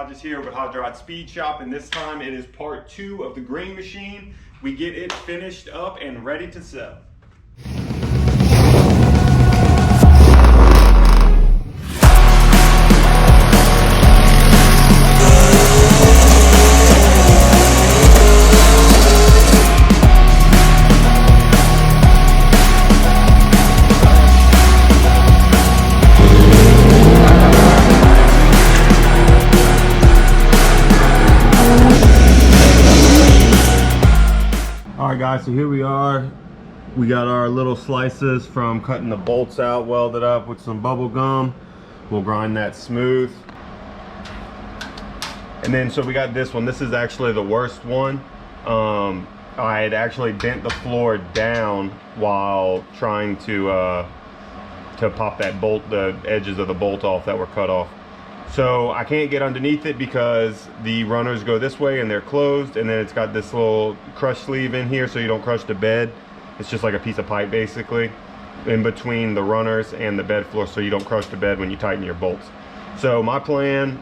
Hodges here with HodgeRods Speed Shop, and this time it is part 2 of the green machine. We get it finished up and ready to sell. Alright guys, so here we are. We got our little slices from cutting the bolts out, welded up with some bubble gum. We'll grind that smooth. And then so we got this one. This is actually the worst one. I had actually bent the floor down while trying to pop that bolt, the edges of the bolt off that were cut off. So I can't get underneath it because the runners go this way and they're closed, and then it's got this little crush sleeve in here so you don't crush the bed. It's just like a piece of pipe basically in between the runners and the bed floor so you don't crush the bed when you tighten your bolts. So my plan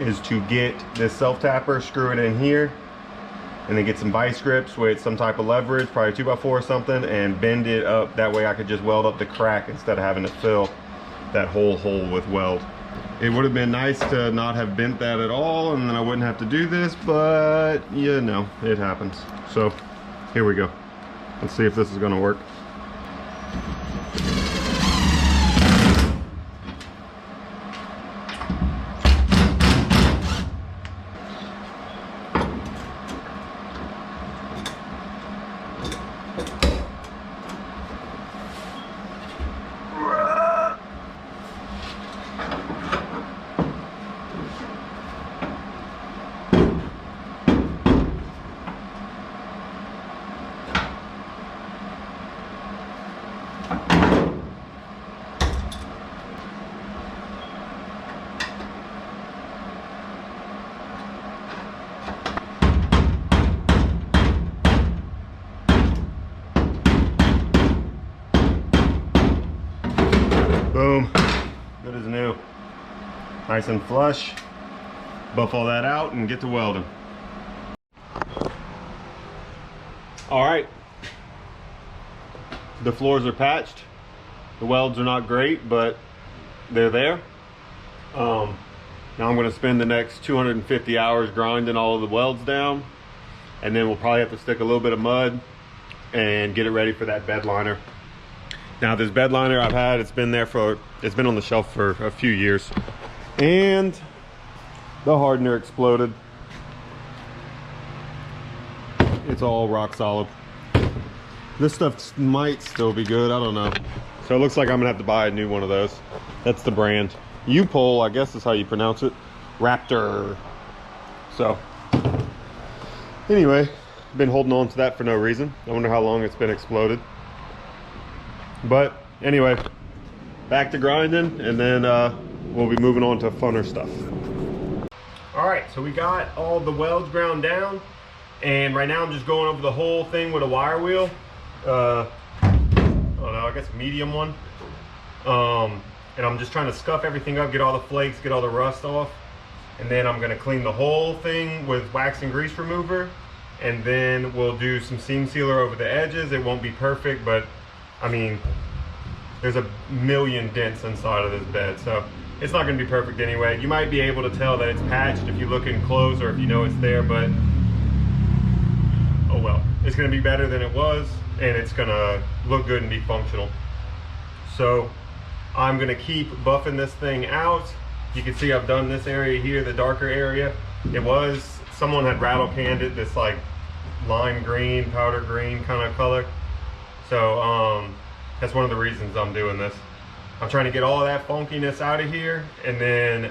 is to get this self-tapper, screw it in here, and then get some vice grips with some type of leverage, probably 2x4 or something, and bend it up. That way I could just weld up the crack instead of having to fill that whole hole with weld. It would have been nice to not have bent that at all, and then I wouldn't have to do this, but you know, it happens. So here we go. Let's see if this is going to work. Boom, good as new. Nice and flush. Buff all that out and get to welding. All right, the floors are patched. The welds are not great, but they're there. Now I'm gonna spend the next 250 hours grinding all of the welds down, and then we'll probably have to stick a little bit of mud and get it ready for that bed liner. Now this bed liner I've had, it's been on the shelf for a few years, and the hardener exploded. It's all rock solid. This stuff might still be good, I don't know. So it looks like I'm gonna have to buy a new one of those. That's the brand. U-Pole, I guess is how you pronounce it. Raptor. So anyway, been holding on to that for no reason. I wonder how long it's been exploded. But anyway, back to grinding, and then we'll be moving on to funner stuff. All right, so we got all the welds ground down, and right now I'm just going over the whole thing with a wire wheel. I don't know, I guess medium one. And I'm just trying to scuff everything up, get all the flakes, get all the rust off, and then I'm gonna clean the whole thing with wax and grease remover, and then we'll do some seam sealer over the edges. It won't be perfect, but I mean, there's a million dents inside of this bed, so it's not going to be perfect anyway. You might be able to tell that it's patched if you look in close or if you know it's there, but oh well. It's going to be better than it was, and it's going to look good and be functional. So I'm going to keep buffing this thing out. You can see I've done this area here, the darker area. Someone had rattle canned it, this like lime green, powder green kind of color. So that's one of the reasons I'm doing this. I'm trying to get all of that funkiness out of here, and then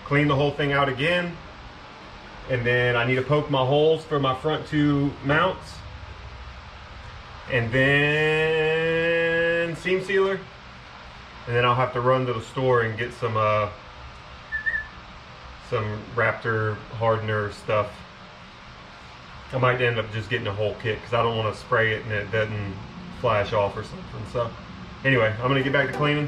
clean the whole thing out again. And then I need to poke my holes for my front 2 mounts, and then seam sealer. And then I'll have to run to the store and get some Raptor hardener stuff. I might end up just getting a whole kit because I don't want to spray it and it doesn't flash off or something. So anyway, I'm gonna get back to cleaning.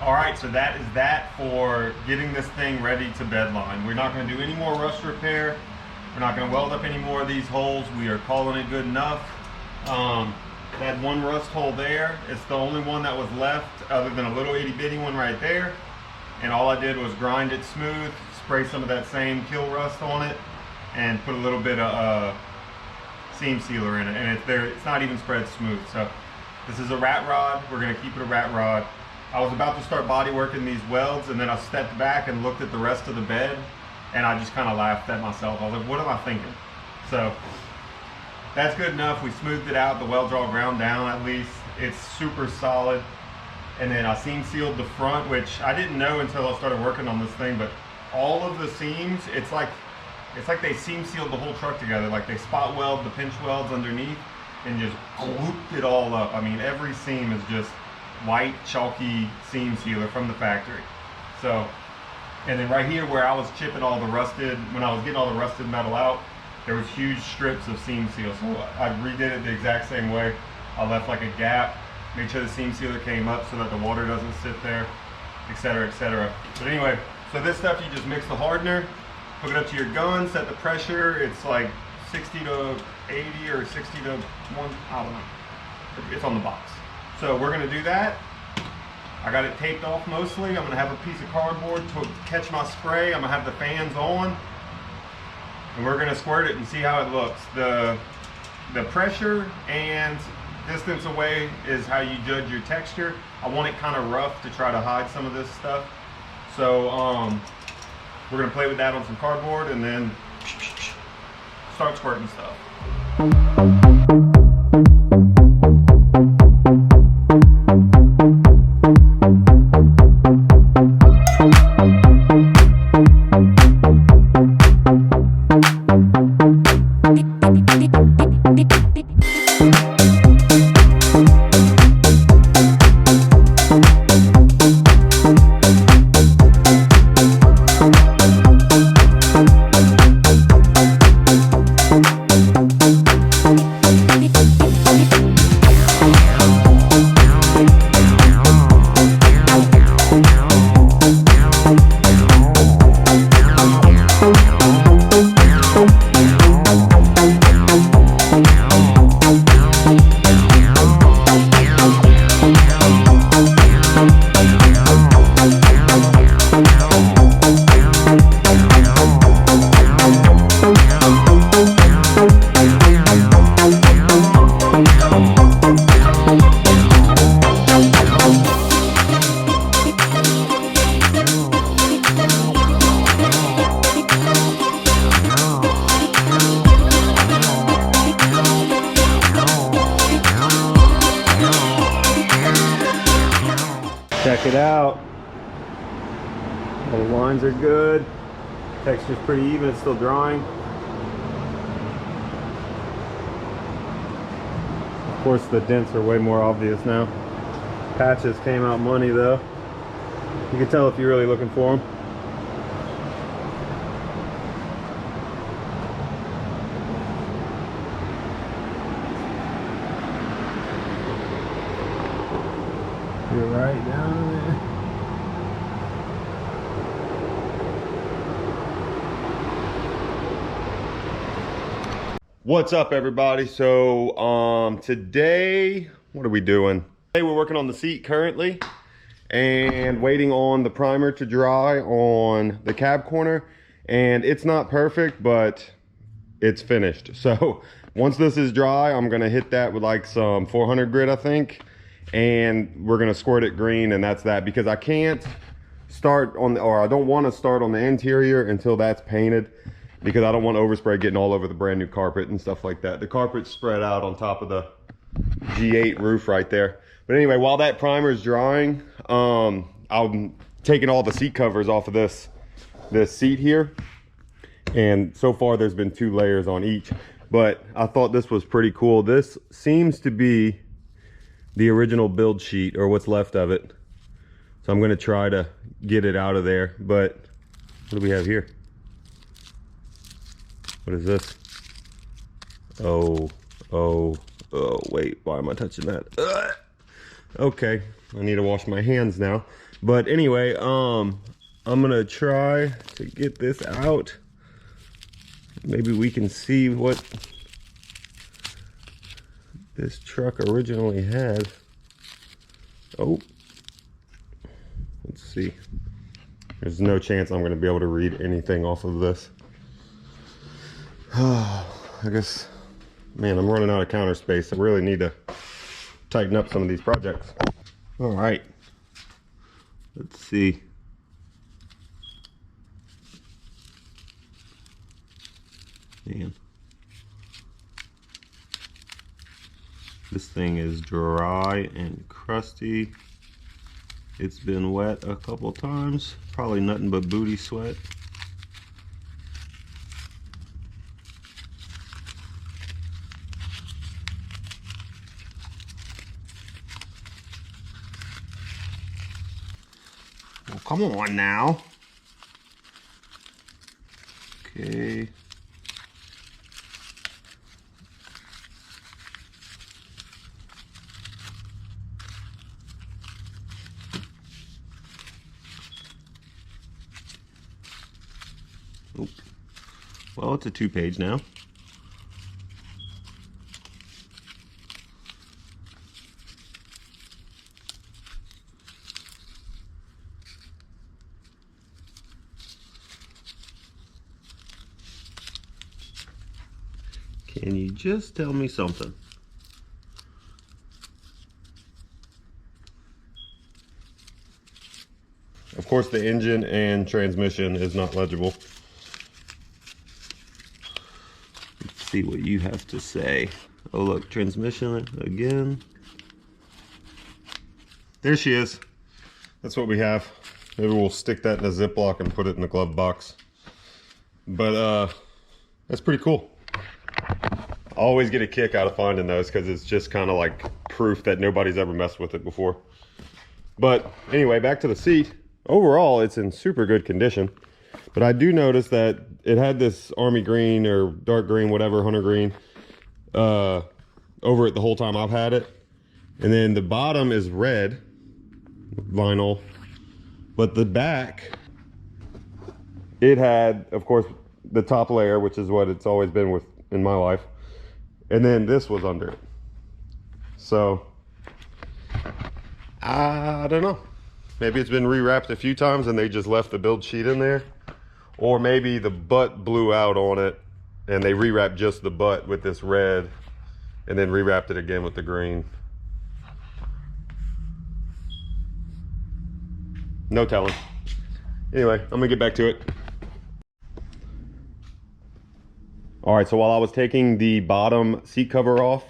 All right, so that is that for getting this thing ready to bedline. We're not gonna do any more rust repair. We're not gonna weld up any more of these holes. We are calling it good enough. Had one rust hole there. It's the only one that was left other than a little itty bitty one right there. And all I did was grind it smooth, spray some of that same kill rust on it, and put a little bit of seam sealer in it. And it's not even spread smooth. So this is a rat rod. We're gonna keep it a rat rod. I was about to start body working these welds, and then I stepped back and looked at the rest of the bed, and I just kind of laughed at myself. I was like, what am I thinking? So that's good enough. We smoothed it out. The welds are all ground down at least. It's super solid. And then I seam sealed the front, which I didn't know until I started working on this thing, but all of the seams, it's like they seam sealed the whole truck together. Like they spot weld the pinch welds underneath and just whooped it all up. I mean, every seam is just white chalky seam sealer from the factory. So, and then right here where I was chipping all the rusted, when I was getting all the rusted metal out, there was huge strips of seam seal. So I redid it the exact same way. I left like a gap, made sure the seam sealer came up so that the water doesn't sit there, etc., etc. But anyway, so this stuff you just mix the hardener, hook it up to your gun, set the pressure. It's like 60 to 80 or 60 to 1, I don't know. It's on the box. So we're gonna do that. I got it taped off mostly. I'm gonna have a piece of cardboard to catch my spray. I'm gonna have the fans on, and we're gonna squirt it and see how it looks. The pressure and distance away is how you judge your texture. I want it kind of rough to try to hide some of this stuff. So we're gonna play with that on some cardboard and then start squirting stuff. Check it out. All the lines are good. Texture's pretty even, it's still drying. Of course the dents are way more obvious now. Patches came out money though. You can tell if you're really looking for them. You're right down there. What's up everybody? So today, what are we doing? Today we're working on the seat currently and waiting on the primer to dry on the cab corner, and it's not perfect but it's finished. So once this is dry, I'm gonna hit that with like some 400 grit I think, and we're gonna squirt it green, and that's that, because I can't start on the, or I don't want to start on the interior until that's painted, because I don't want overspray getting all over the brand new carpet and stuff like that. The carpet's spread out on top of the G8 roof right there. But anyway, while that primer is drying, I'm taking all the seat covers off of this seat here, and so far there's been 2 layers on each, but I thought this was pretty cool. This seems to be the original build sheet, or what's left of it, so I'm going to try to get it out of there. But what do we have here? What is this? Oh, wait, why am I touching that? Okay, I need to wash my hands now. But anyway, I'm gonna try to get this out. Maybe we can see what this truck originally had. Oh, let's see. There's no chance I'm gonna be able to read anything off of this. I guess, man, I'm running out of counter space. I really need to tighten up some of these projects. All right, let's see. Man, this thing is dry and crusty. It's been wet a couple times, probably nothing but booty sweat. Well, come on now. Okay. Oop. Well, it's a 2-page now. Can you just tell me something? Of course, the engine and transmission is not legible. Let's see what you have to say. Oh, look, transmission again. There she is. That's what we have. Maybe we'll stick that in a Ziploc and put it in the glove box. But that's pretty cool. I always get a kick out of finding those because it's just kind of like proof that nobody's ever messed with it before. But anyway, back to the seat. Overall, it's in super good condition. But I do notice that it had this army green or dark green, whatever, hunter green, over it the whole time I've had it. And then the bottom is red vinyl. But the back, it had, of course, the top layer, which is what it's always been with in my life. And then this was under it. So, I don't know. Maybe it's been rewrapped a few times and they just left the build sheet in there. Or maybe the butt blew out on it and they rewrapped just the butt with this red and then rewrapped it again with the green. No telling. Anyway, I'm gonna get back to it. All right, so while I was taking the bottom seat cover off,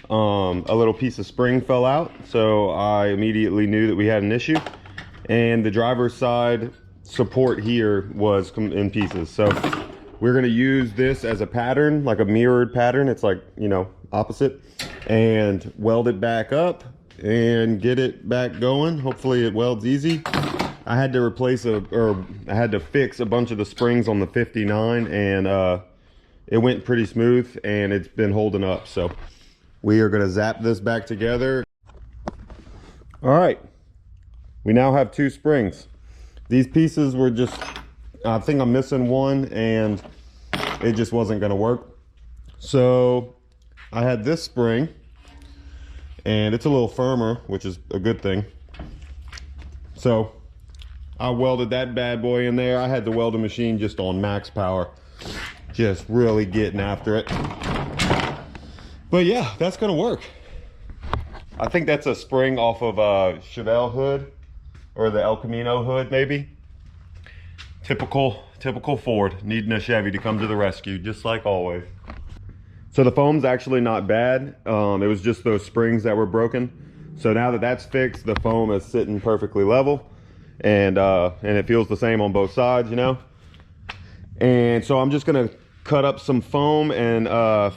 a little piece of spring fell out. So I immediately knew that we had an issue. And the driver's side support here was in pieces. So we're gonna use this as a pattern, like a mirrored pattern. It's like, you know, opposite. And weld it back up and get it back going. Hopefully it welds easy. I had to replace I had to fix a bunch of the springs on the 59 and it went pretty smooth and it's been holding up. So we are gonna zap this back together. All right, we now have 2 springs. These pieces were just, I think I'm missing one and it just wasn't gonna work. So I had this spring and it's a little firmer, which is a good thing. So I welded that bad boy in there. I had the welding machine just on max power, just really getting after it. But yeah, that's gonna work. I think that's a spring off of a Chevelle hood or the El Camino hood, maybe. Typical Ford, needing a Chevy to come to the rescue, just like always. So the foam's actually not bad. It was just those springs that were broken. So now that that's fixed, the foam is sitting perfectly level. And it feels the same on both sides, you know. And so I'm just gonna cut up some foam and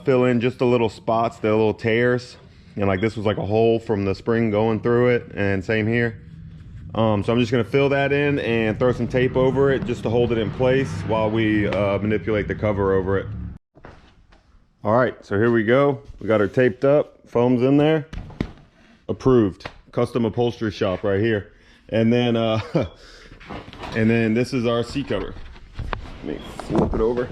fill in just the little spots, the little tears. And like this was like a hole from the spring going through it, and same here. So I'm just gonna fill that in and throw some tape over it just to hold it in place while we manipulate the cover over it. All right, so here we go. We got her taped up, foam's in there. Approved. custom upholstery shop right here. And then and then this is our seat cover. Let me flip it over.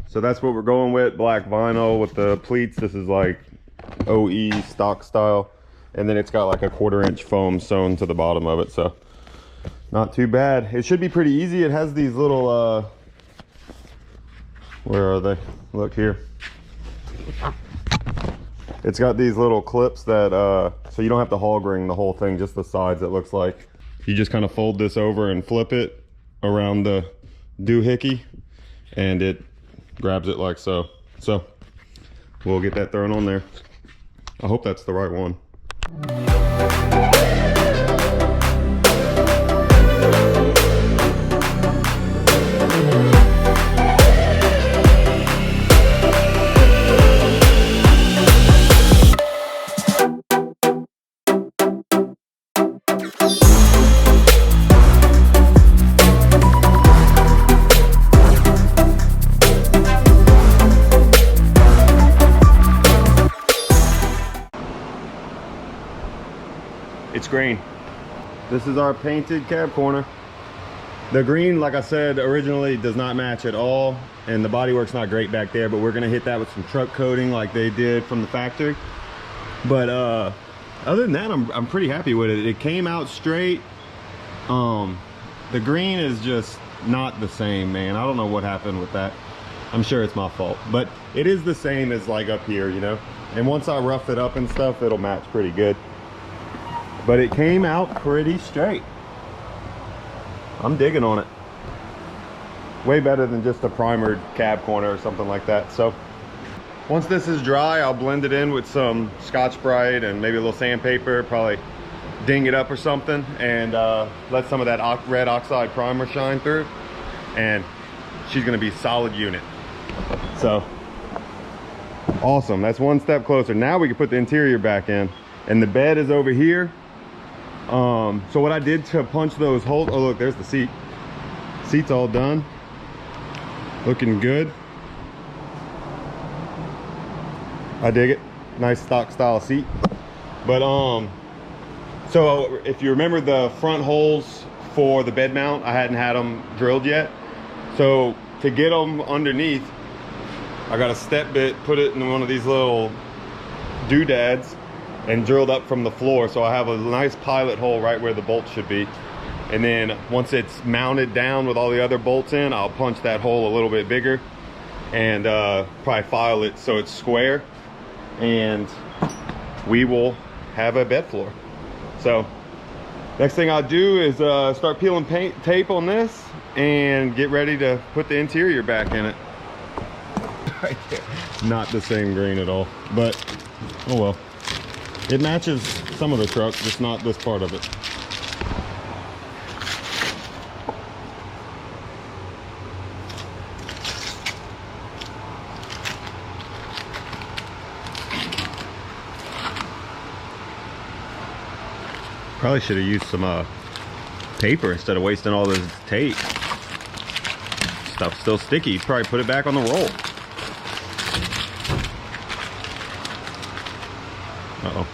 So that's what we're going with, black vinyl with the pleats. This is like OE stock style. And then it's got like a 1/4 inch foam sewn to the bottom of it, so not too bad. It should be pretty easy. It has these little where are they? Look here. It's got these little clips that so you don't have to hog ring the whole thing, just the sides, it looks like. You just kind of fold this over and flip it around the doohickey and it grabs it like so. So we'll get that thrown on there. I hope that's the right one. It's green. This is our painted cab corner. The green, like I said, originally does not match at all, and the bodywork's not great back there, but we're gonna hit that with some truck coating like they did from the factory. But other than that, I'm pretty happy with it. It came out straight. The green is just not the same, man. I don't know what happened with that. I'm sure it's my fault, but it is the same as like up here, you know? And once I rough it up and stuff, it'll match pretty good. But it came out pretty straight. I'm digging on it. Way better than just a primered cab corner or something like that. So once this is dry, I'll blend it in with some Scotch-Brite and maybe a little sandpaper, probably ding it up or something, and let some of that red oxide primer shine through, and she's gonna be a solid unit. So awesome, that's one step closer. Now we can put the interior back in, and the bed is over here. So what I did to punch those holes, oh look, there's the seat. Seat's all done. Looking good. I dig it. Nice stock style seat. But so if you remember the front holes for the bed mount, I hadn't had them drilled yet. So to get them underneath, I got a step bit, put it in one of these little doodads, and drilled up from the floor, so I have a nice pilot hole right where the bolt should be. And then once it's mounted down with all the other bolts in, I'll punch that hole a little bit bigger and probably file it so it's square, and we will have a bed floor. So next thing I'll do is start peeling tape on this and get ready to put the interior back in it. Right there. Not the same green at all, but oh well. It matches some of the truck, just not this part of it. Probably should have used some paper instead of wasting all this tape. Stuff's still sticky. You probably put it back on the roll. Uh-oh.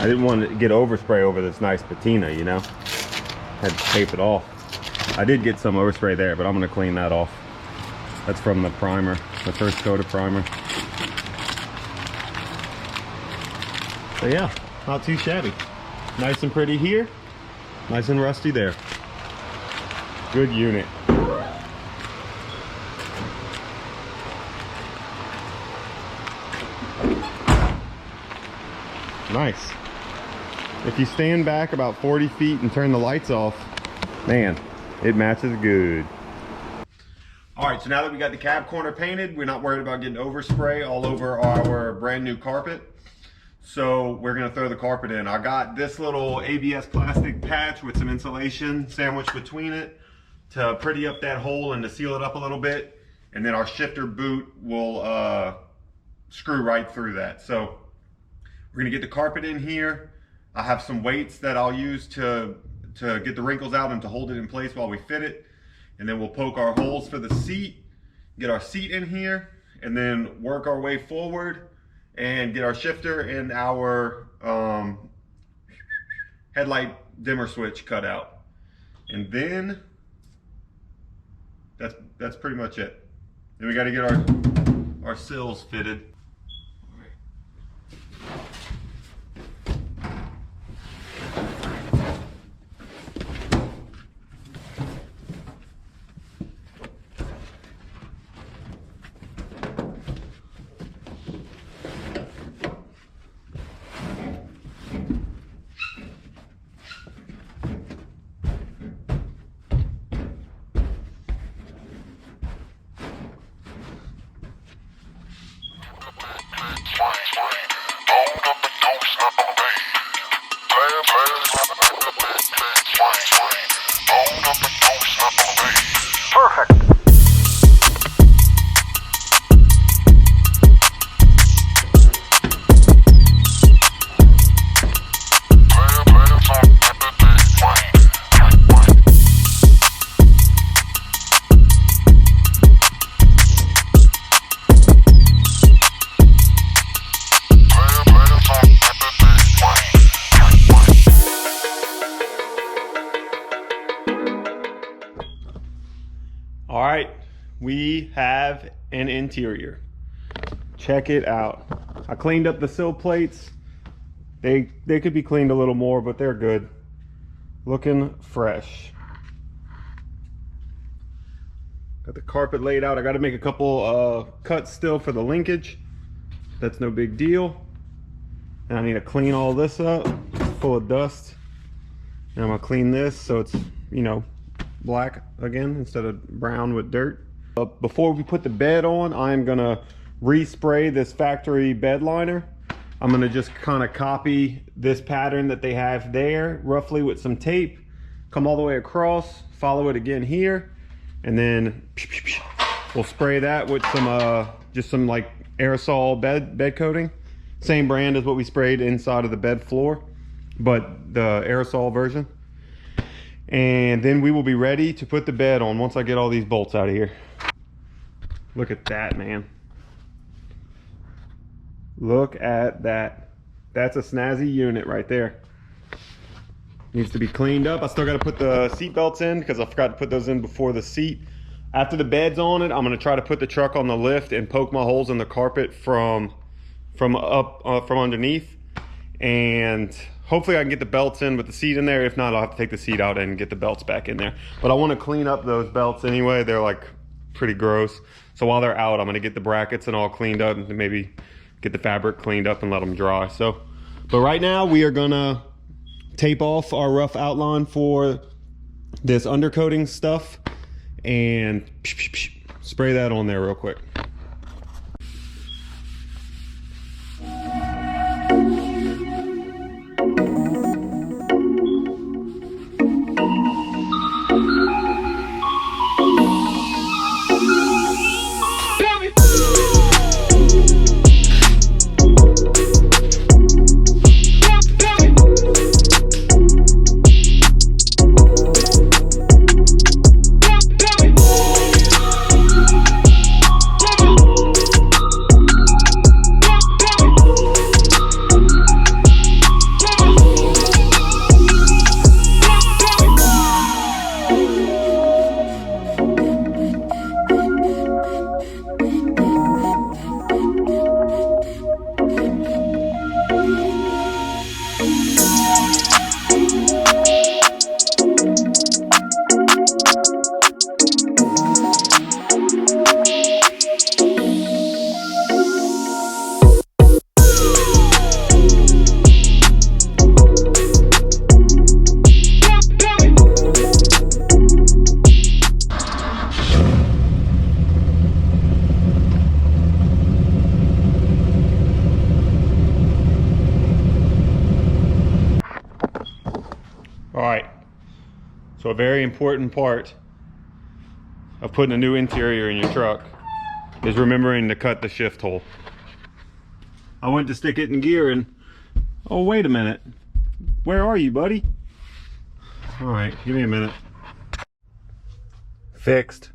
I didn't want to get overspray over this nice patina, you know? Had to tape it off. I did get some overspray there, but I'm gonna clean that off. That's from the primer, the first coat of primer. So yeah, not too shabby. Nice and pretty here, nice and rusty there. Good unit. Nice. If you stand back about 40 feet and turn the lights off, man, it matches good. All right, so now that we got the cab corner painted, we're not worried about getting overspray all over our brand new carpet. So we're gonna throw the carpet in. I got this little ABS plastic patch with some insulation sandwiched between it to pretty up that hole and to seal it up a little bit. And then our shifter boot will screw right through that. So we're gonna get the carpet in here. I have some weights that I'll use to get the wrinkles out and to hold it in place while we fit it. And then we'll poke our holes for the seat, get our seat in here, and then work our way forward and get our shifter and our headlight dimmer switch cut out. And then that's pretty much it. Then we got to get our sills fitted. Perfect. All right, we have an interior. Check it out. I cleaned up the sill plates. They could be cleaned a little more, but they're good. Looking fresh. Got the carpet laid out. I got to make a couple cuts still for the linkage. That's no big deal. And I need to clean all this up. It's full of dust. And I'm gonna clean this so it's, you know, black again instead of brown with dirt. Before we put the bed on, I'm gonna respray this factory bed liner. I'm gonna just kind of copy this pattern that they have there roughly with some tape, come all the way across, follow it again here, and then we'll spray that with some just some like aerosol bed coating, same brand as what we sprayed inside of the bed floor, but the aerosol version. And then we will be ready to put the bed on once I get all these bolts out of here. Look at that, man. Look at that. That's a snazzy unit right there. Needs to be cleaned up. I still got to put the seat belts in because I forgot to put those in before the seat. After the bed's on it, I'm going to try to put the truck on the lift and poke my holes in the carpet from underneath. And hopefully I can get the belts in with the seat in there. If not, I'll have to take the seat out and get the belts back in there. But I want to clean up those belts anyway. They're like pretty gross. So while they're out, I'm going to get the brackets and all cleaned up and maybe get the fabric cleaned up and let them dry. So, but right now we are going to tape off our rough outline for this undercoating stuff and spray that on there real quick. So a very important part of putting a new interior in your truck is remembering to cut the shift hole. I went to stick it in gear and, oh wait a minute, Where are you, buddy? All right, give me a minute. Fixed.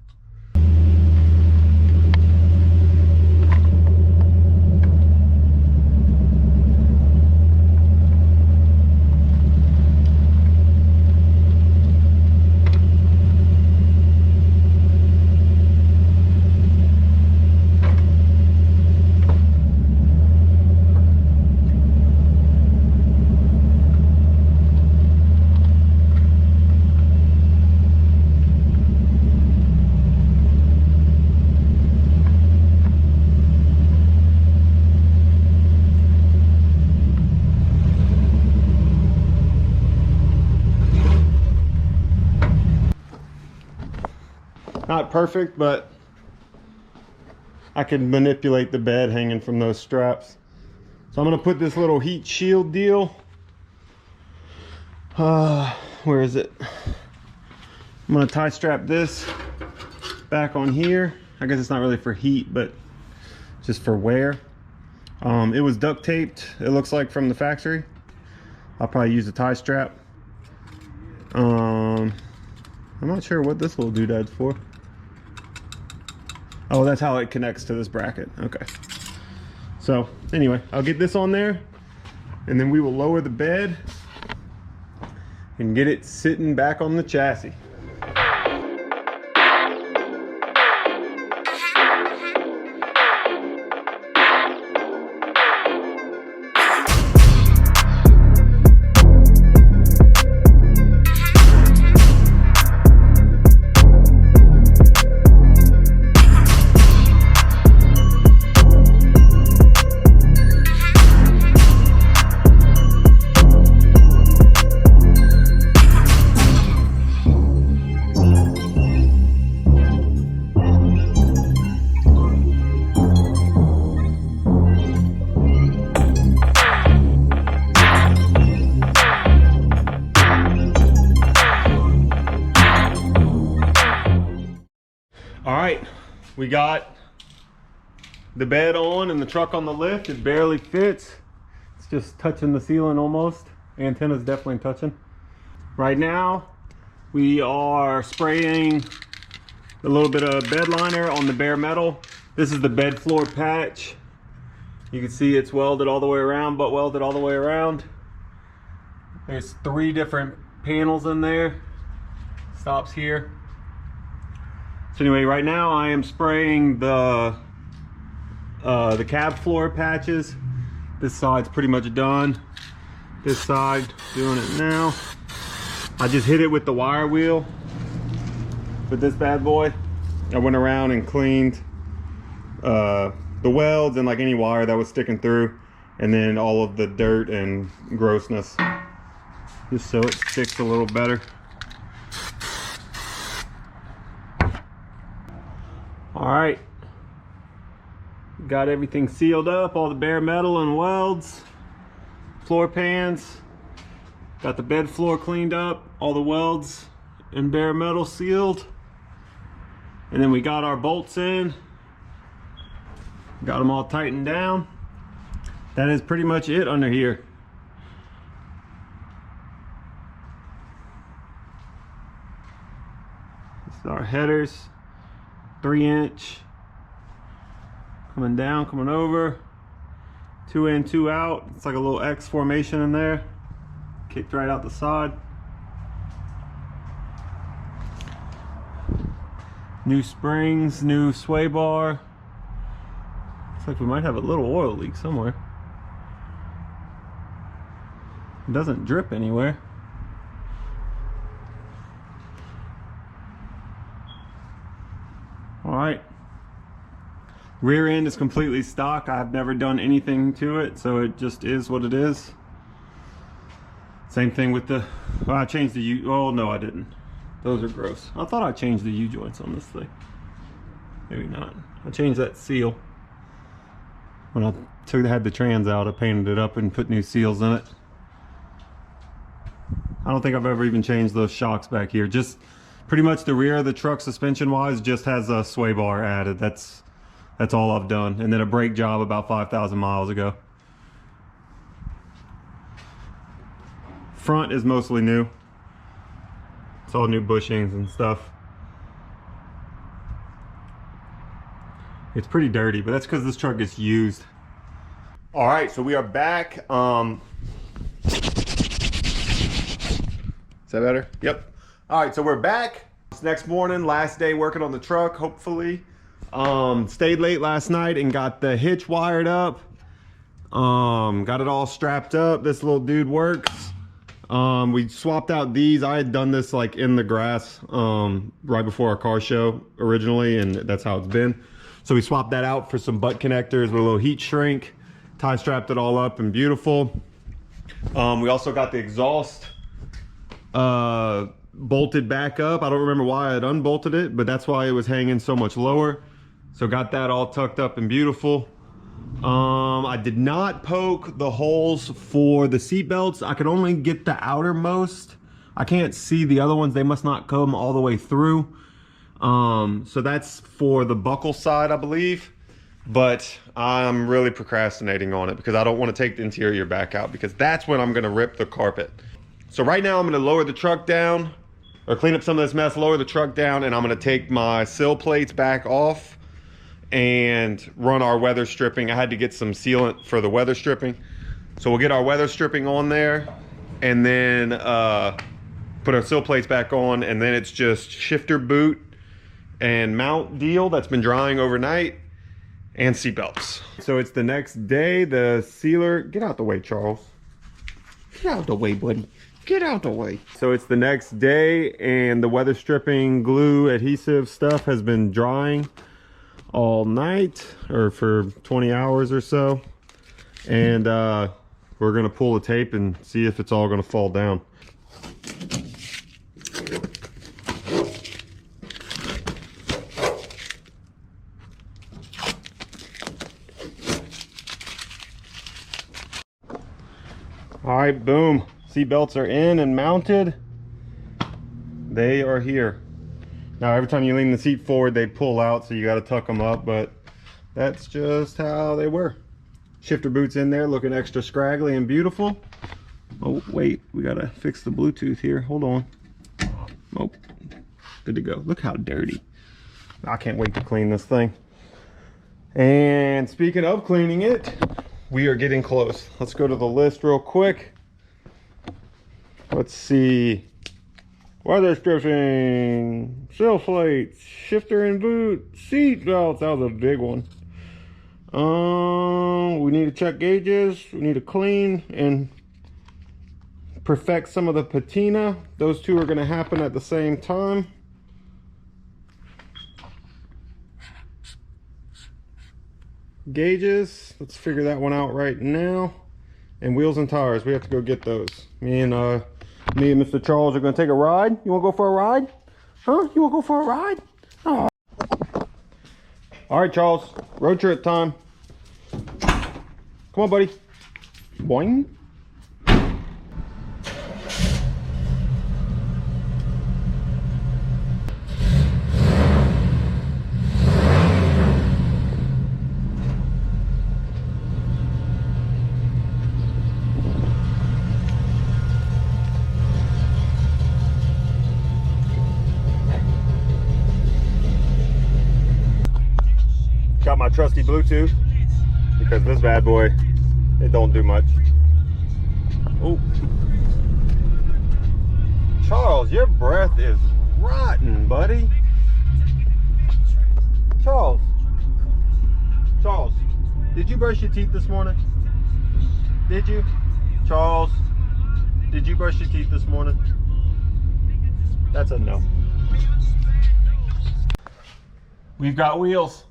Not perfect, but I can manipulate the bed hanging from those straps. So I'm gonna put this little heat shield deal. Where is it? I'm gonna tie strap this back on here. I guess it's not really for heat, but just for wear. It was duct taped, it looks like, from the factory. I'll probably use a tie strap. I'm not sure what this little doodade's for. Oh, that's how it connects to this bracket. Okay. So anyway, I'll get this on there and then we will lower the bed and get it sitting back on the chassis. All right, we got the bed on and the truck on the lift. It barely fits. It's just touching the ceiling almost. Antenna's definitely touching. Right now, we are spraying a little bit of bed liner on the bare metal. This is the bed floor patch. You can see it's welded all the way around, butt welded all the way around. There's 3 different panels in there. Stops here. So anyway, right now I am spraying the cab floor patches. This side's pretty much done. This side, doing it now. I just hit it with the wire wheel with this bad boy. I went around and cleaned the welds and like any wire that was sticking through, and then all of the dirt and grossness, just so it sticks a little better. All right, got everything sealed up, all the bare metal and welds, floor pans, got the bed floor cleaned up, all the welds and bare metal sealed, and then we got our bolts in, got them all tightened down. That is pretty much it under here. This is our headers. 3-inch coming down, coming over, 2 in, 2 out. It's like a little X formation in there, kicked right out the side. New springs, new sway bar. Looks like we might have a little oil leak somewhere. It doesn't drip anywhere. All right, rear end is completely stock. I've never done anything to it, so it just is what it is. Same thing with the, well, I changed the U, oh no I didn't. Those are gross. I thought I changed the U-joints on this thing. Maybe not. I changed that seal. When I had the trans out, I painted it up and put new seals in it. I don't think I've ever even changed those shocks back here. Just pretty much the rear of the truck suspension wise just has a sway bar added. That's all I've done. And then a brake job about 5,000 miles ago. Front is mostly new. It's all new bushings and stuff. It's pretty dirty, but that's because this truck gets used. All right, so we are back. Is that better? Yep. All right, so we're back. It's next morning, last day working on the truck, hopefully. Stayed late last night and got the hitch wired up. Got it all strapped up. This little dude works. We swapped out these. I had done this like in the grass right before our car show originally, and that's how it's been. So we swapped that out for some butt connectors with a little heat shrink. Tie strapped it all up and beautiful. We also got the exhaust bolted back up. I don't remember why I had unbolted it, but that's why it was hanging so much lower. So got that all tucked up and beautiful. I did not poke the holes for the seat belts. I could only get the outermost. I can't see the other ones. They must not come all the way through. So that's for the buckle side, I believe. But I'm really procrastinating on it because I don't want to take the interior back out, because that's when I'm going to rip the carpet. So right now I'm going to lower the truck down, or clean up some of this mess, lower the truck down, and I'm going to take my sill plates back off and run our weather stripping. I had to get some sealant for the weather stripping. So we'll get our weather stripping on there, and then put our sill plates back on, and then it's just shifter boot and mount deal that's been drying overnight, and seat belts. So it's the next day. The sealer, get out the way, Charles. Get out the way, buddy. Get out the way. So it's the next day, and the weather stripping glue adhesive stuff has been drying all night, or for 20 hours or so. And we're gonna pull the tape and see if it's all gonna fall down. All right, boom. Seat belts are in and mounted. They are here. Now, every time you lean the seat forward, they pull out, so you got to tuck them up, but that's just how they were. Shifter boots in there, looking extra scraggly and beautiful. Oh, wait, we got to fix the Bluetooth here. Hold on. Oh, good to go. Look how dirty. I can't wait to clean this thing. And speaking of cleaning it, we are getting close. Let's go to the list real quick. Let's see. Weather stripping, sill plates, shifter and boot, seat belts. That was a big one. We need to check gauges. We need to clean and perfect some of the patina. Those two are going to happen at the same time. Gauges, let's figure that one out right now. And wheels and tires, we have to go get those. Me and Mr. Charles are gonna take a ride. You wanna go for a ride? Huh? You wanna go for a ride? Oh. All right, Charles, road trip time. Come on, buddy. Boing. Got my trusty Bluetooth, because this bad boy, it don't do much. Oh, Charles, your breath is rotten, buddy. Charles, did you brush your teeth this morning? Did you? Charles, did you brush your teeth this morning? That's a no. We've got wheels.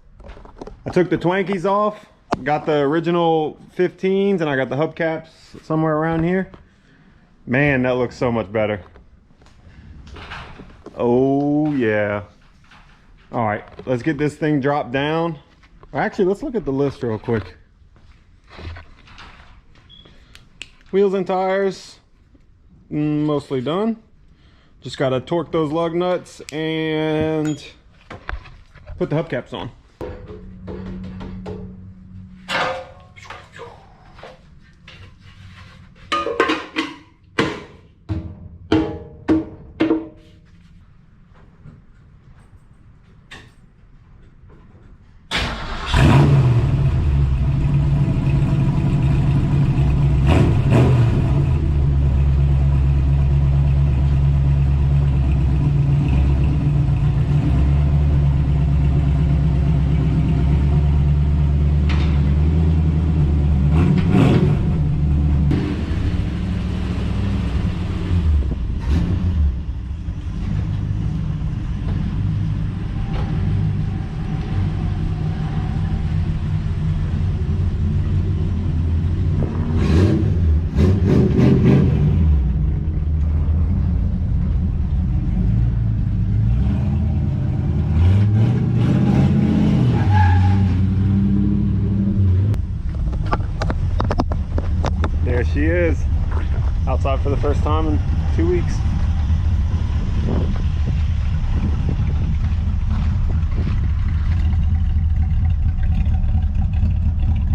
I took the Twankies off, got the original 15s, and I got the hubcaps somewhere around here. Man, that looks so much better. Oh yeah. All right, let's get this thing dropped down. Actually, let's look at the list real quick. Wheels and tires, mostly done. Just gotta torque those lug nuts and put the hubcaps on. she is. Outside for the first time in 2 weeks.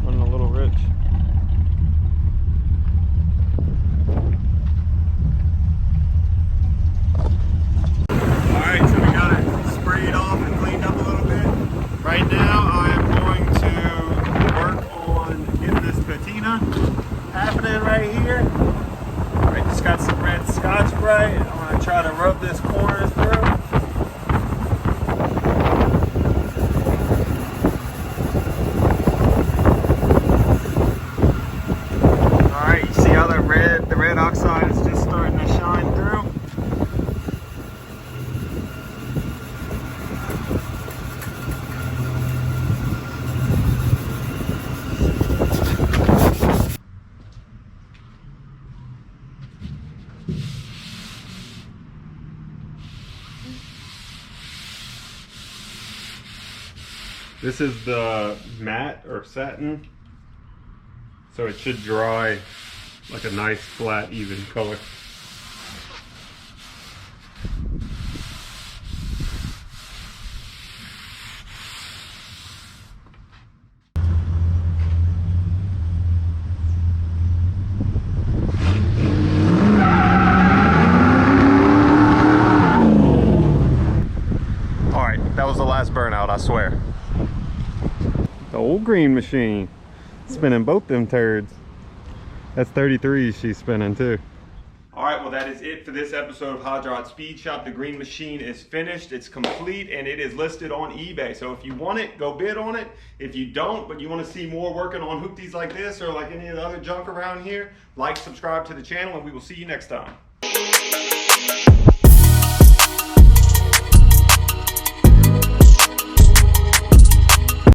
Running a little rich. Alright, so we got it sprayed off and cleaned up a little bit. Right now I am going to work on getting this patina happening right here. I just got some red Scotch Brite. I'm going to try to rub this corner through. Alright, you see how the red oxide is just starting to shine through? This is the matte or satin, so it should dry like a nice flat even color. Alright, that was the last burnout, I swear. The old green machine spinning both them turds. That's 33 she's spinning too. All right, well that is it for this episode of HodgeRods Speed Shop. The green machine is finished, it's complete, and it is listed on eBay. So if you want it, go bid on it. If you don't, but you want to see more working on hoopties like this or like any of the other junk around here, like, subscribe to the channel, and we will see you next time.